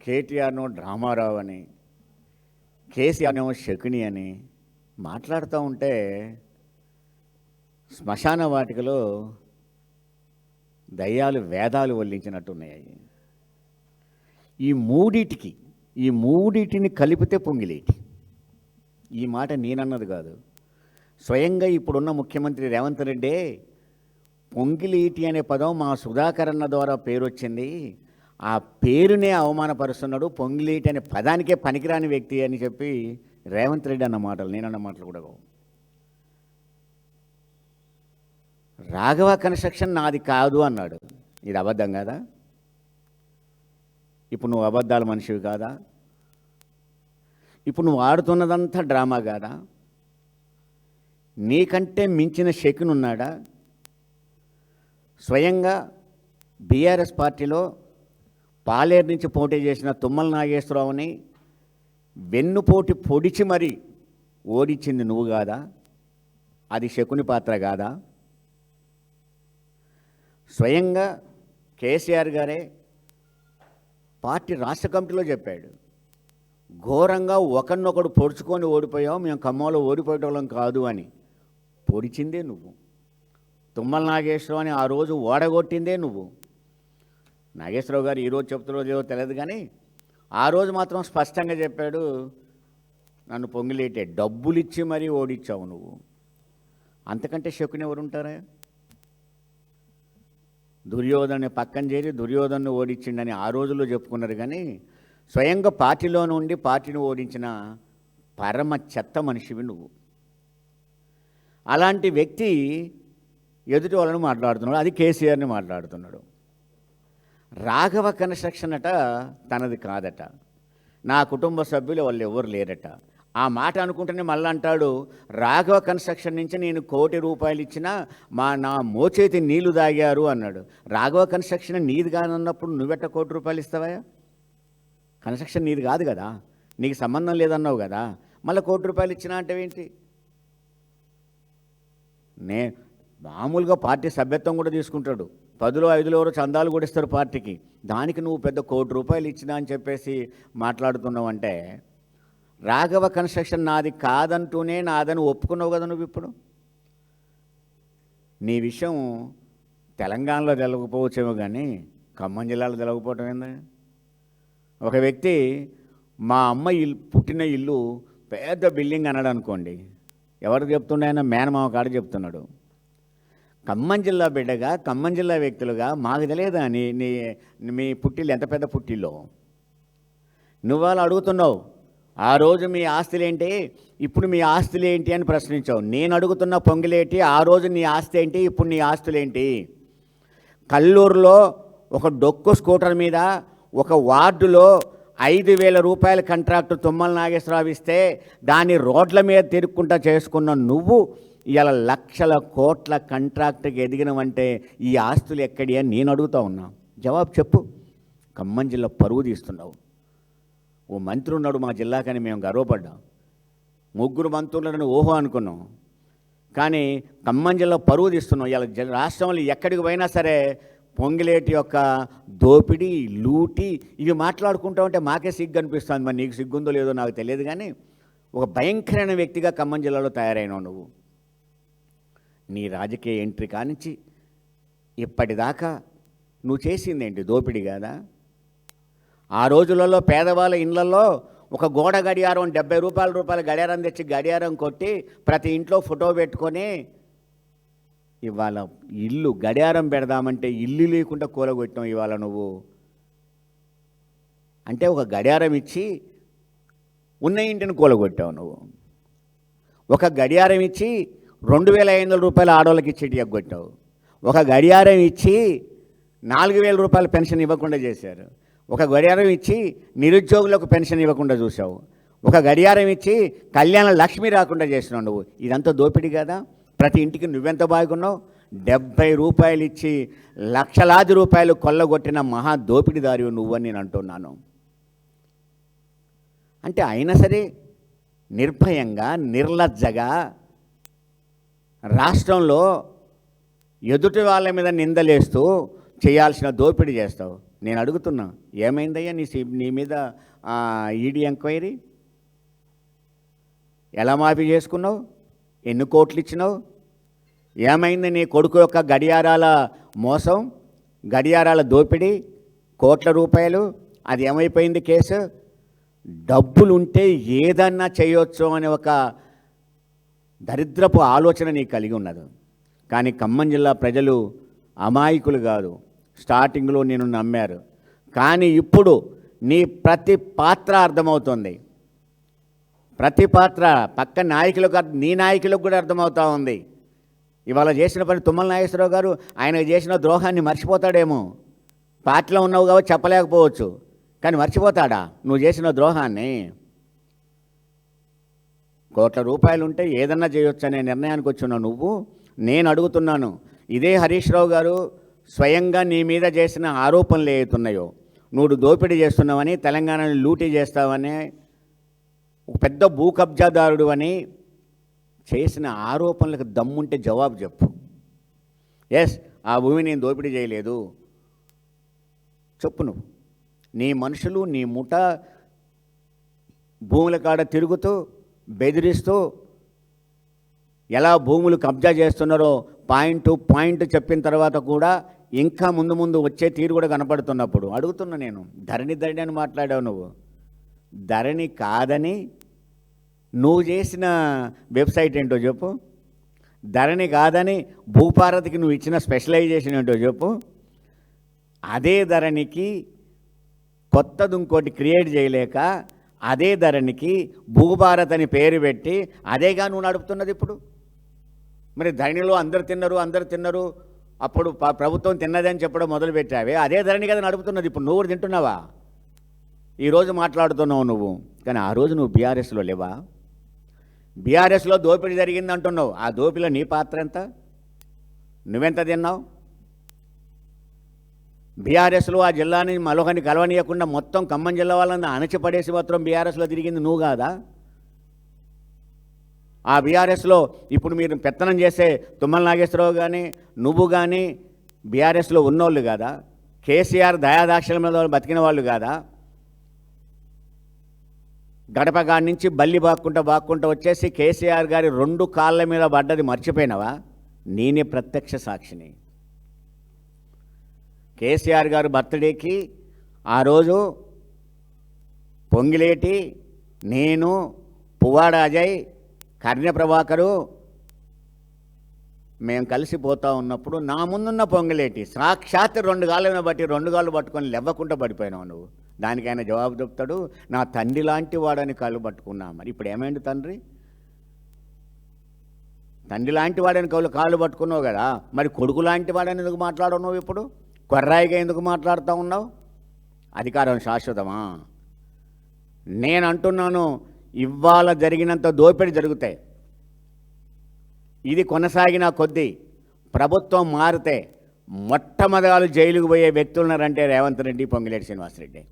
కేటీఆర్ను డ్రామారావు అని, కేసీఆర్నేమో శకుని అని మాట్లాడుతూ ఉంటే శ్మశాన వాటికలో దయ్యాలు వేదాలు వల్లించినట్టున్నాయి. ఈ మూడిటిని కలిపితే పొంగిలేటి. ఈ మాట నేనన్నది కాదు, స్వయంగా ఇప్పుడున్న ముఖ్యమంత్రి రేవంత్ రెడ్డే పొంగిలేటి అనే పదం మా సుధాకర్ అన్న ద్వారా పేరు వచ్చింది, ఆ పేరునే అవమానపరుస్తున్నాడు, పొంగిలేటి అనే పదానికే పనికిరాని వ్యక్తి అని చెప్పి రేవంత్ రెడ్డి అన్న మాటలు, నేనన్న మాటలు కూడా కావు. రాఘవ కన్స్ట్రక్షన్ నాది కాదు అన్నాడు. ఇది అబద్ధం కాదా? ఇప్పుడు నువ్వు అబద్ధాల మనిషివి కాదా? ఇప్పుడు నువ్వు ఆడుతున్నదంతా డ్రామా కాదా? నీకంటే మించిన శకుని ఉన్నాడా? స్వయంగా బీఆర్ఎస్ పార్టీలో పాలేరు నుంచి పోటీ చేసిన తుమ్మల నాగేశ్వరరావుని వెన్నుపోటి పొడిచి మరీ ఓడించింది నువ్వు కాదా? అది శకుని పాత్ర కాదా? స్వయంగా కేసీఆర్ గారే పార్టీ రాష్ట్ర కమిటీలో చెప్పాడు, ఘోరంగా ఒకరినొకడు పొడుచుకొని ఓడిపోయావు, మేము ఖమ్మంలో ఓడిపోయేటోళ్ళం కాదు అని. పొడిచిందే నువ్వు. తుమ్మల నాగేశ్వరరావు అని ఆ రోజు ఓడగొట్టిందే నువ్వు. నాగేశ్వరరావు గారు ఈరోజు చెప్తున్నదో లేదో తెలియదు, కానీ ఆ రోజు మాత్రం స్పష్టంగా చెప్పాడు, నన్ను పొంగిలేటే డబ్బులు ఇచ్చి మరీ ఓడించావు నువ్వు. అంతకంటే శకుని ఎవరుంటారా? దుర్యోధను పక్కన చేరి దుర్యోధను ఓడించిండని ఆ రోజుల్లో చెప్పుకున్నారు, కానీ స్వయంగా పార్టీలో నుండి పార్టీని ఓడించిన పరమ చెత్త మనిషివి నువ్వు. అలాంటి వ్యక్తి ఎదుటి వాళ్ళని మాట్లాడుతున్నాడు, అది కేసీఆర్ని మాట్లాడుతున్నాడు. రాఘవ కన్స్ట్రక్షన్ అట తనది కాదట, నా కుటుంబ సభ్యులు వాళ్ళు ఎవరు లేరట. ఆ మాట అనుకుంటేనే మళ్ళీ అంటాడు, రాఘవ కన్స్ట్రక్షన్ నుంచి నేను ₹1,00,00,000 ఇచ్చినా నా మోచేతి నీళ్లు తాగారు అన్నాడు. రాఘవ కన్స్ట్రక్షన్ నీది కాదన్నప్పుడు నువ్వెట్ట ₹1,00,00,000 ఇస్తావా? కన్స్ట్రక్షన్ నీది కాదు కదా, నీకు సంబంధం లేదన్నావు కదా, మళ్ళీ ₹1,00,00,000 ఇచ్చినా అంటే ఏంటి? మామూలుగా పార్టీ సభ్యత్వం కూడా తీసుకుంటాడు, 10లో 5లో ఎవరో చందాలు కూడా ఇస్తారు పార్టీకి, దానికి నువ్వు పెద్ద ₹1,00,00,000 ఇచ్చినా అని చెప్పేసి మాట్లాడుతున్నావు. అంటే రాఘవ కన్స్ట్రక్షన్ నాది కాదంటూనే నాదని ఒప్పుకున్నావు కదా నువ్వు. ఇప్పుడు నీ విషయం తెలంగాణలో తెలవకపోవచ్చేమో, కానీ ఖమ్మం జిల్లాలో తెలవకపోవటం ఏంది? ఒక వ్యక్తి మా అమ్మ పుట్టిన ఇల్లు పెద్ద బిల్డింగ్ అన్నాడు అనుకోండి, ఎవరికి చెప్తుండే? ఆయన మేనమామ కాడ చెప్తున్నాడు. ఖమ్మం జిల్లా బిడ్డగా, ఖమ్మం జిల్లా వ్యక్తులుగా మాకు తెలియదా మీ పుట్టిల్లు ఎంత పెద్ద పుట్టిల్లో? నువ్వు వాళ్ళు అడుగుతున్నావు, ఆ రోజు మీ ఆస్తులేంటి, ఇప్పుడు మీ ఆస్తులు ఏంటి అని ప్రశ్నించావు. నేను అడుగుతున్న పొంగిలేటి, ఆ రోజు నీ ఆస్తి ఏంటి, ఇప్పుడు నీ ఆస్తులేంటి? కల్లూరులో ఒక డొక్కు స్కూటర్ మీద ఒక వార్డులో ₹5,000 కాంట్రాక్టు తుమ్మల నాగేశ్వరరావు ఇస్తే దాన్ని రోడ్ల మీద తిరుక్కుంటా చేసుకున్న నువ్వు ఇలా లక్షల కోట్ల కాంట్రాక్టుకి ఎదిగినవంటే ఈ ఆస్తులు ఎక్కడి అని నేను అడుగుతా ఉన్నా. జవాబు చెప్పు. ఖమ్మం జిల్లా పరువు తీస్తున్నావు. ఓ మంత్రి ఉన్నాడు మా జిల్లాకని మేము గర్వపడ్డాం, 3 మంత్రులను ఓహో అనుకున్నాం, కానీ ఖమ్మం జిల్లా పరువు తీస్తున్నాం. ఇలా రాష్ట్రంలో ఎక్కడికి పోయినా సరే పొంగిలేటి యొక్క దోపిడీ, లూటి ఇవి మాట్లాడుకుంటా ఉంటే మాకే సిగ్గు అనిపిస్తుంది. మరి నీకు సిగ్గుందో లేదో నాకు తెలియదు, కానీ ఒక భయంకరమైన వ్యక్తిగా ఖమ్మం జిల్లాలో తయారైనావు నువ్వు. నీ రాజకీయ ఎంట్రీ కానించి ఇప్పటిదాకా నువ్వు చేసిందేంటి? దోపిడీ కాదా? ఆ రోజులలో పేదవాళ్ళ ఇళ్లలో ఒక గోడ గడియారం ₹70 గడియారం తెచ్చి గడియారం కొట్టి ప్రతి ఇంట్లో ఫోటో పెట్టుకొని ఇవాళ ఇల్లు గడియారం పెడదామంటే ఇల్లు లేకుండా కూలగొట్టావు ఇవాళ నువ్వు. అంటే ఒక గడియారం ఇచ్చి ఉన్న ఇంటిని కూలగొట్టావు నువ్వు. ఒక గడియారం ఇచ్చి ₹2,500 ఆడవాళ్ళకి ఇచ్చేటి ఎగ్గొట్టావు. ఒక గడియారం ఇచ్చి ₹4,000 పెన్షన్ ఇవ్వకుండా చేశారు. ఒక గడియారం ఇచ్చి నిరుద్యోగులకు పెన్షన్ ఇవ్వకుండా చూసావు. ఒక గడియారం ఇచ్చి కళ్యాణ లక్ష్మి రాకుండా చేసినావు నువ్వు. ఇదంతా దోపిడీ కదా? ప్రతి ఇంటికి నువ్వెంత బాగున్నావు? ₹70 ఇచ్చి లక్షలాది రూపాయలు కొల్లగొట్టిన మహా దోపిడీదారి నువ్వని నేను అంటున్నాను. అంటే అయినా సరే నిర్భయంగా, నిర్లజ్జగా రాష్ట్రంలో ఎదుటి వాళ్ళ మీద నిందలేస్తూ చేయాల్సిన దోపిడీ చేస్తావు. నేను అడుగుతున్నా, ఏమైందయ్యా నీ మీద ఈడీ ఎంక్వైరీ? ఎలా మాఫీ చేసుకున్నావు? ఎన్ని కోట్లు ఇచ్చినావు? ఏమైంది నీ కొడుకు యొక్క గడియారాల మోసం, గడియారాల దోపిడీ, కోట్ల రూపాయలు? అది ఏమైపోయింది కేసు? డబ్బులుంటే ఏదన్నా చేయొచ్చు అనే ఒక దరిద్రపు ఆలోచన నీకు కలిగి ఉన్నది. కానీ ఖమ్మం జిల్లా ప్రజలు అమాయకులు కాదు, స్టార్టింగ్లో నేను నమ్మారు. కానీ ఇప్పుడు నీ ప్రతి పాత్ర అర్థమవుతుంది. ప్రతి పాత్ర పక్క నాయకులకు, నీ నాయకులకు కూడా అర్థమవుతూ ఉంది. ఇవాళ చేసిన పని తుమ్మల నాగేశ్వరరావు గారు ఆయన చేసిన ద్రోహాన్ని మర్చిపోతాడేమో. పార్టీలో ఉన్నావు కాబట్టి చెప్పలేకపోవచ్చు, కానీ మర్చిపోతాడా నువ్వు చేసిన ద్రోహాన్ని? కోట్ల రూపాయలు ఉంటే ఏదన్నా చేయొచ్చు అనే నిర్ణయానికి వచ్చున్నావు నువ్వు. నేను అడుగుతున్నాను, ఇదే హరీష్ రావు గారు స్వయంగా నీ మీద చేసిన ఆరోపణలు ఏవైతున్నాయో, నువ్వు దోపిడీ చేస్తున్నావని, తెలంగాణని లూటీ చేస్తావని, ఒక పెద్ద భూ కబ్జాదారుడు అని చేసిన ఆరోపణలకు దమ్ముంటే జవాబు చెప్పు. ఎస్, ఆ భూమి నేను దోపిడీ చేయలేదు చెప్పు. నువ్వు నీ మనుషులు నీ ముఠ భూముల కాడ తిరుగుతూ బెదిరిస్తూ ఎలా భూములు కబ్జా చేస్తున్నారో పాయింట్ చెప్పిన తర్వాత కూడా ఇంకా ముందు ముందు వచ్చే తీరు కూడా కనపడుతున్నప్పుడు అడుగుతున్నా నేను, ధరణి అని మాట్లాడావు నువ్వు. ధరణి కాదని నువ్వు చేసిన వెబ్సైట్ ఏంటో చెప్పు. ధరణి కాదని భూపారతికి నువ్వు ఇచ్చిన స్పెషలైజేషన్ ఏంటో చెప్పు. అదే ధరణికి కొత్తది ఇంకోటి క్రియేట్ చేయలేక అదే ధరణికి భూభారత్ అని పేరు పెట్టి అదేగా నువ్వు నడుపుతున్నది ఇప్పుడు. మరి ధరణిలో అందరు తిన్నారు, అప్పుడు ప్రభుత్వం తిన్నదని చెప్పడం మొదలుపెట్టావే, అదే ధరణి కదా నడుపుతున్నది ఇప్పుడు. నువ్వు తింటున్నావా? ఈరోజు మాట్లాడుతున్నావు నువ్వు, కానీ ఆ రోజు నువ్వు బీఆర్ఎస్లో లేవా? బీఆర్ఎస్లో దోపిడీ జరిగింది అంటున్నావు. ఆ దోపిడీలో నీ పాత్ర ఎంత? నువ్వెంత తిన్నావు? బీఆర్ఎస్లో ఆ జిల్లాని మరొకరిని కలవనీయకుండా మొత్తం ఖమ్మం జిల్లా వాళ్ళని అణచిపడేసి మాత్రం బీఆర్ఎస్లో తిరిగింది నువ్వు కాదా? ఆ బీఆర్ఎస్లో ఇప్పుడు మీరు పెత్తనం చేసే తుమ్మల నాగేశ్వరరావు కానీ నువ్వు కానీ బీఆర్ఎస్లో ఉన్నోళ్ళు కాదా? కేసీఆర్ దయాదాక్షిణ్యంలో బతికిన వాళ్ళు కాదా? గడప గాడి నుంచి బల్లి బాక్కుంటూ వచ్చేసి కేసీఆర్ గారి 2 కాళ్ళ మీద పడ్డది మర్చిపోయినావా? నేనే ప్రత్యక్ష సాక్షిని. కేసీఆర్ గారు బర్త్డేకి ఆ రోజు పొంగిలేటి, నేను, పువ్వాడ అజయ్, కర్ణ్య ప్రభాకరు మేము కలిసిపోతూ ఉన్నప్పుడు నా ముందున్న పొంగిలేటి సాక్షాత్ 2 కాళ్ళ మీద బట్టి 2 కాళ్ళు పట్టుకొని లేవకుండా పడిపోయినావు నువ్వు. దానికైనా జవాబు చెప్తాడు, నా తండ్రి లాంటి వాడని కాళ్ళు పట్టుకున్నా. మరి ఇప్పుడు ఏమైంది తండ్రి? తండ్రి లాంటి వాడని కాళ్ళు పట్టుకున్నావు కదా, మరి కొడుకు లాంటి వాడని ఎందుకు మాట్లాడున్నావు? ఇప్పుడు కొర్రాయిగా ఎందుకు మాట్లాడుతూ ఉన్నావు? అధికారం శాశ్వతమా? నేను అంటున్నాను, ఇవాళ జరిగినంత దోపిడీ జరుగుతాయి. ఇది కొనసాగిన కొద్దీ ప్రభుత్వం మారితే మొట్టమొదలు జైలుకు పోయే వ్యక్తులు ఉన్నారంటే రేవంత్ రెడ్డి, పొంగిలేటి శ్రీనివాసరెడ్డి.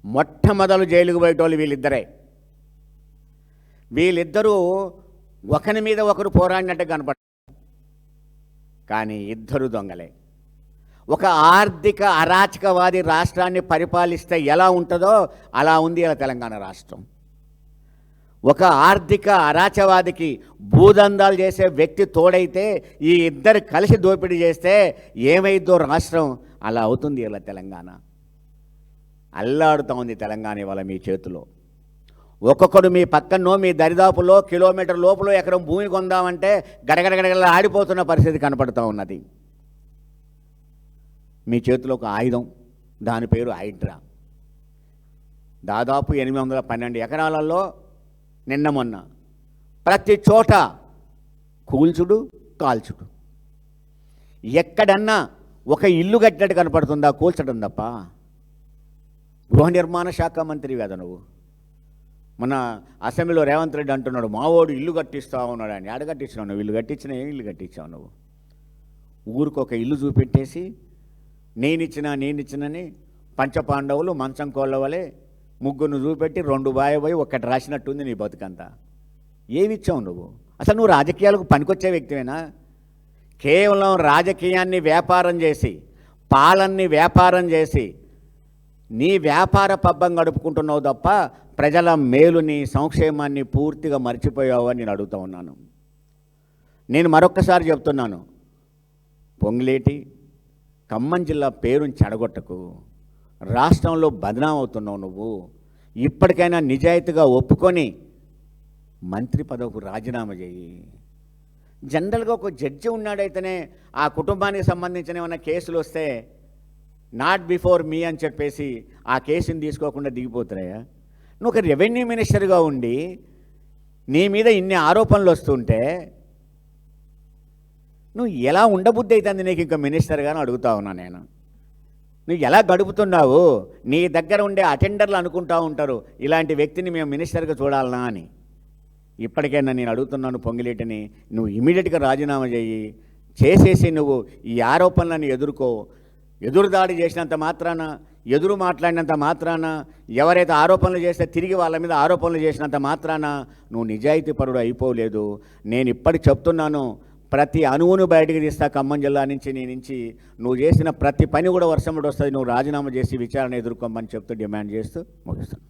మొట్టమొదలు జైలుకు పోయేటోళ్ళు వీళ్ళిద్దరే. వీళ్ళిద్దరూ ఒకరి మీద ఒకరు పోరాడినట్టు కనపడతారు, కానీ ఇద్దరు దొంగలే. ఒక ఆర్థిక అరాచకవాది రాష్ట్రాన్ని పరిపాలిస్తే ఎలా ఉంటుందో అలా ఉంది ఇలా తెలంగాణ రాష్ట్రం. ఒక ఆర్థిక అరాచకవాదికి భూదందాలు చేసే వ్యక్తి తోడైతే ఈ ఇద్దరు కలిసి దోపిడీ చేస్తే ఏమైందో రాష్ట్రం అలా అవుతుంది ఇలా తెలంగాణ. అల్లాడుతూ ఉంది తెలంగాణ ఇవాళ మీ చేతిలో. ఒక్కొక్కడు మీ పక్కనో మీ దరిదాపులో కిలోమీటర్ లోపల ఎకరం భూమి కొందామంటే గడగడగడగల ఆడిపోతున్న పరిస్థితి కనపడుతూ ఉన్నది. మీ చేతిలో ఒక ఆయుధం, దాని పేరు హైడ్రా. దాదాపు 812 ఎకరాలలో నిన్న మొన్న ప్రతి చోట కూల్చుడు, కాల్చుడు. ఎక్కడన్నా ఒక ఇల్లు కట్టినట్టు కనపడుతుందా? కూల్చడం తప్ప. గృహ నిర్మాణ శాఖ మంత్రి కదా నువ్వు. మన అసెంబ్లీలో రేవంత్ రెడ్డి అంటున్నాడు, మావోడు ఇల్లు కట్టిస్తా ఉన్నాడు అని. ఆడ కట్టించినావు నువ్వు? ఇల్లు కట్టించిన ఏం ఇల్లు కట్టించావు నువ్వు? ఊరికొక ఇల్లు చూపెట్టేసి నేనిచ్చినని పంచపాండవులు మంచం కోళ్ళ వలె ముగ్గురు చూపెట్టి 2 బాయబోయి ఒక్కటి రాసినట్టుంది నీ బతుకంతా. ఏమిచ్చావు నువ్వు? అసలు నువ్వు రాజకీయాలకు పనికొచ్చే వ్యక్తివేనా? కేవలం రాజకీయాన్ని వ్యాపారం చేసి పాలన్ని వ్యాపారం చేసి నీ వ్యాపార పబ్బం గడుపుకుంటున్నావు తప్ప ప్రజల మేలుని సంక్షేమాన్ని పూర్తిగా మర్చిపోయావు అని నేను అడుగుతా ఉన్నాను. నేను మరొక్కసారి చెప్తున్నాను, పొంగులేటి ఖమ్మం జిల్లా పేరుని చెడగొట్టకు. రాష్ట్రంలో బదనాం అవుతున్నావు నువ్వు. ఇప్పటికైనా నిజాయితీగా ఒప్పుకొని మంత్రి పదవికి రాజీనామా చేయి. జనరల్గా ఒక జడ్జి ఉన్నాడైతేనే ఆ కుటుంబానికి సంబంధించిన ఏమైనా కేసులు వస్తే నాట్ బిఫోర్ మీ అని చెప్పేసి ఆ కేసుని తీసుకోకుండా దిగిపోతున్నాయా? నువ్వు ఒక రెవెన్యూ మినిస్టర్గా ఉండి నీ మీద ఇన్ని ఆరోపణలు వస్తుంటే నువ్వు ఎలా ఉండబుద్ధి అవుతుంది నీకు ఇంకా మినిస్టర్గానే అడుగుతా ఉన్నా నేను. నువ్వు ఎలా గడుపుతున్నావు? నీ దగ్గర ఉండే అటెండర్లు అనుకుంటా ఉంటారు ఇలాంటి వ్యక్తిని మేము మినిస్టర్గా చూడాలనా అని. ఇప్పటికైనా నేను అడుగుతున్నాను పొంగిలేటిని, నువ్వు ఇమీడియట్గా రాజీనామా చేసేసి నువ్వు ఈ ఆరోపణలను ఎదుర్కో. ఎదురుదాడి చేసినంత మాత్రాన, ఎదురు మాట్లాడినంత మాత్రాన, ఎవరైతే ఆరోపణలు చేస్తే తిరిగి వాళ్ళ మీద ఆరోపణలు చేసినంత మాత్రాన నువ్వు నిజాయితీ పరుడు అయిపోలేదు. నేను ఇప్పటికి చెప్తున్నాను, ప్రతి అణువును బయటకు తీస్తా ఖమ్మం జిల్లా నుంచి. నీ నుంచి నువ్వు చేసిన ప్రతి పని కూడా వర్షం వస్తుంది. నువ్వు రాజీనామా చేసి విచారణ ఎదుర్కోమని చెప్తూ డిమాండ్ చేస్తూ ముగిస్తాను.